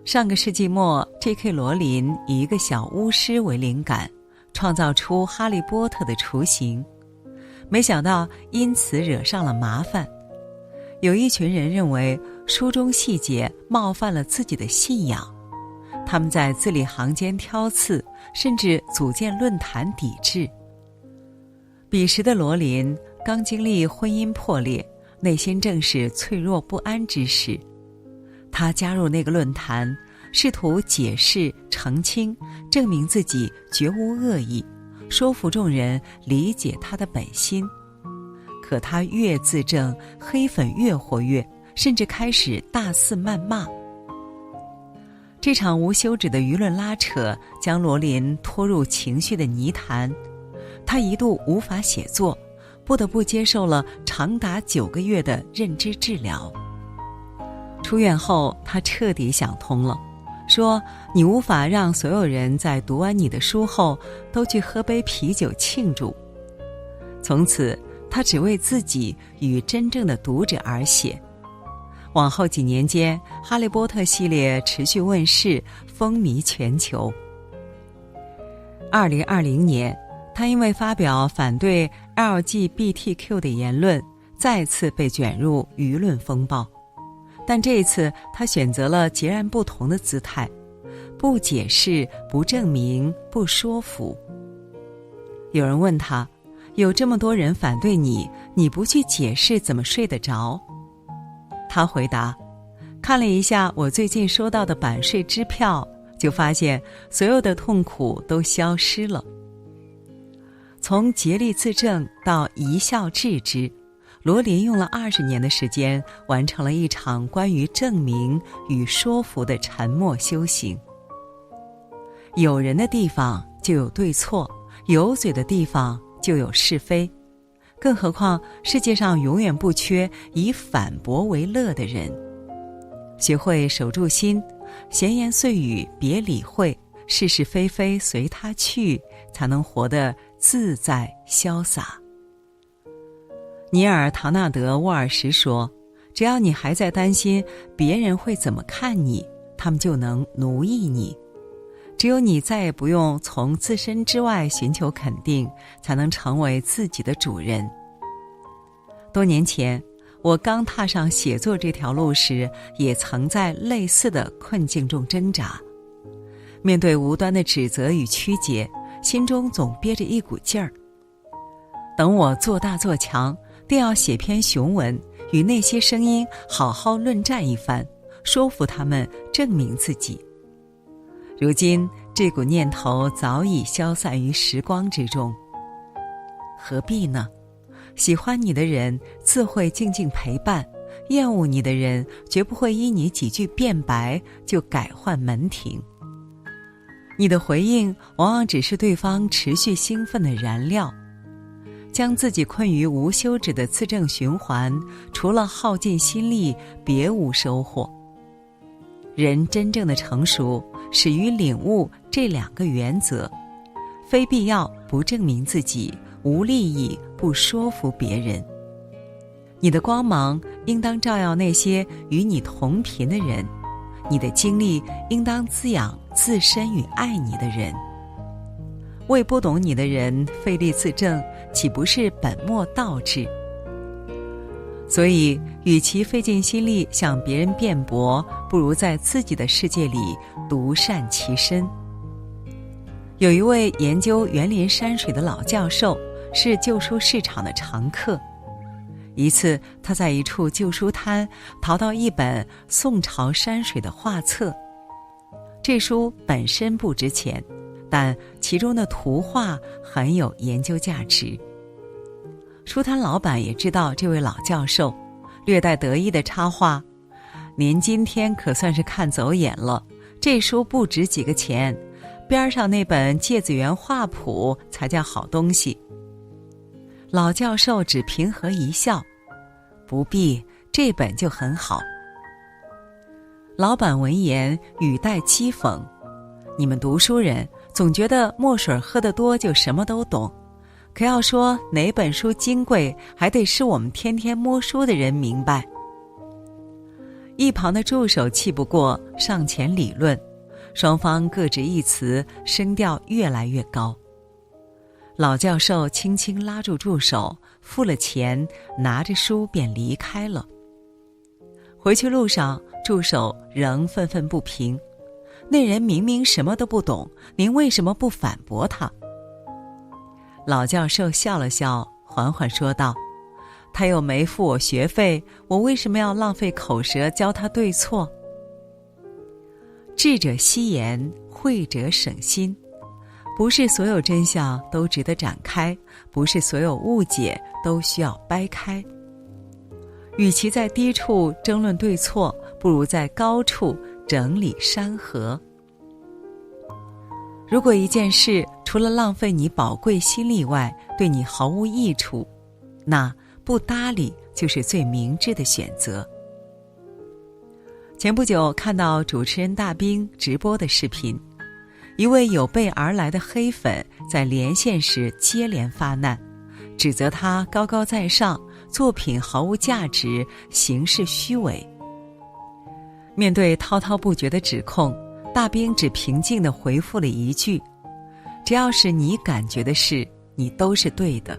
上个世纪末 J.K. 罗琳以一个小巫师为灵感，创造出哈利波特的雏形，没想到因此惹上了麻烦。有一群人认为书中细节冒犯了自己的信仰，他们在字里行间挑刺，甚至组建论坛抵制。彼时的罗琳刚经历婚姻破裂，内心正是脆弱不安之时。他加入那个论坛，试图解释、澄清，证明自己绝无恶意，说服众人理解他的本心。可他越自证，黑粉越活跃，甚至开始大肆谩骂。这场无休止的舆论拉扯将罗琳拖入情绪的泥潭，他一度无法写作，不得不接受了长达9个月的认知治疗。出院后，他彻底想通了，说你无法让所有人在读完你的书后都去喝杯啤酒庆祝。从此他只为自己与真正的读者而写。往后几年间，哈利波特系列持续问世，风靡全球。2020年，他因为发表反对 LGBTQ 的言论，再次被卷入舆论风暴。但这一次他选择了截然不同的姿态，不解释，不证明，不说服。有人问他，有这么多人反对你，你不去解释怎么睡得着？他回答，看了一下我最近收到的版税支票，就发现所有的痛苦都消失了。从竭力自证到一笑置之，罗琳用了20年的时间，完成了一场关于证明与说服的沉默修行。有人的地方就有对错，有嘴的地方就有是非，更何况世界上永远不缺以反驳为乐的人。学会守住心，闲言碎语别理会，是是非非随他去，才能活得自在潇洒。尼尔·唐纳德·沃尔什说，只要你还在担心别人会怎么看你，他们就能奴役你。只有你再也不用从自身之外寻求肯定，才能成为自己的主人。多年前，我刚踏上写作这条路时，也曾在类似的困境中挣扎。面对无端的指责与曲解，心中总憋着一股劲儿。等我做大做强，定要写篇雄文，与那些声音好好论战一番，说服他们，证明自己。如今这股念头早已消散于时光之中，何必呢？喜欢你的人自会静静陪伴，厌恶你的人绝不会因你几句辩白就改换门庭。你的回应往往只是对方持续兴奋的燃料。将自己困于无休止的自证循环，除了耗尽心力，别无收获。人真正的成熟，始于领悟这2个原则：非必要不证明自己，无利益不说服别人。你的光芒应当照耀那些与你同频的人，你的精力应当滋养自身与爱你的人。为不懂你的人费力自证，岂不是本末倒置？所以与其费尽心力向别人辩驳，不如在自己的世界里独善其身。有一位研究园林山水的老教授，是旧书市场的常客。一次他在一处旧书摊淘到一本宋朝山水的画册，这书本身不值钱，但其中的图画很有研究价值。书摊老板也知道这位老教授，略带得意地插话：您今天可算是看走眼了，这书不值几个钱，边上那本芥子园画谱才叫好东西。老教授只平和一笑：不必，这本就很好。老板闻言语带讥讽：你们读书人总觉得墨水喝得多就什么都懂，可要说哪本书金贵，还得是我们天天摸书的人明白。一旁的助手气不过，上前理论，双方各执一词，声调越来越高。老教授轻轻拉住助手，付了钱，拿着书便离开了。回去路上，助手仍愤愤不平，那人明明什么都不懂，您为什么不反驳他？老教授笑了笑，缓缓说道，他又没付我学费，我为什么要浪费口舌教他对错？智者惜言，慧者省心。不是所有真相都值得展开，不是所有误解都需要掰开。与其在低处争论对错，不如在高处整理山河。如果一件事除了浪费你宝贵心力外，对你毫无益处，那不搭理就是最明智的选择。前不久看到主持人大兵直播的视频，一位有备而来的黑粉在连线时接连发难，指责他高高在上，作品毫无价值，行事虚伪。面对滔滔不绝的指控，大兵只平静地回复了一句，只要是你感觉的事，你都是对的。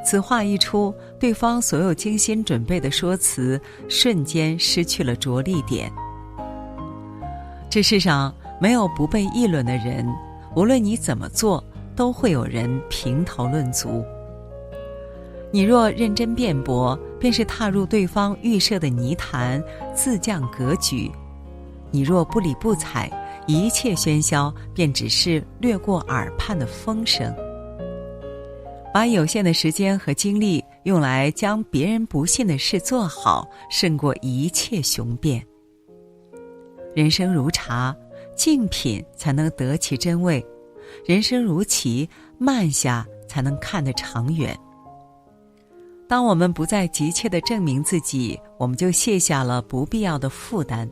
此话一出，对方所有精心准备的说辞瞬间失去了着力点。这世上没有不被议论的人，无论你怎么做，都会有人评头论足。你若认真辩驳，便是踏入对方预设的泥潭，自降格局；你若不理不睬，一切喧嚣便只是掠过耳畔的风声。把有限的时间和精力用来将别人不信的事做好，胜过一切雄辩。人生如茶，静品才能得其真味；人生如棋，慢下才能看得长远。当我们不再急切地证明自己，我们就卸下了不必要的负担；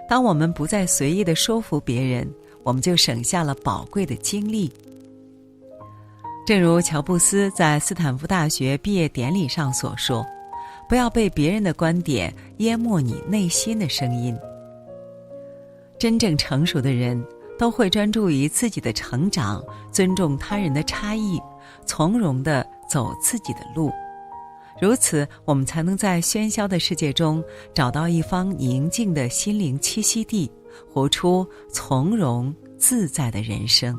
当我们不再随意地说服别人，我们就省下了宝贵的精力。正如乔布斯在斯坦福大学毕业典礼上所说，不要被别人的观点淹没你内心的声音。真正成熟的人都会专注于自己的成长，尊重他人的差异，从容地走自己的路。如此，我们才能在喧嚣的世界中找到一方宁静的心灵栖息地，活出从容自在的人生。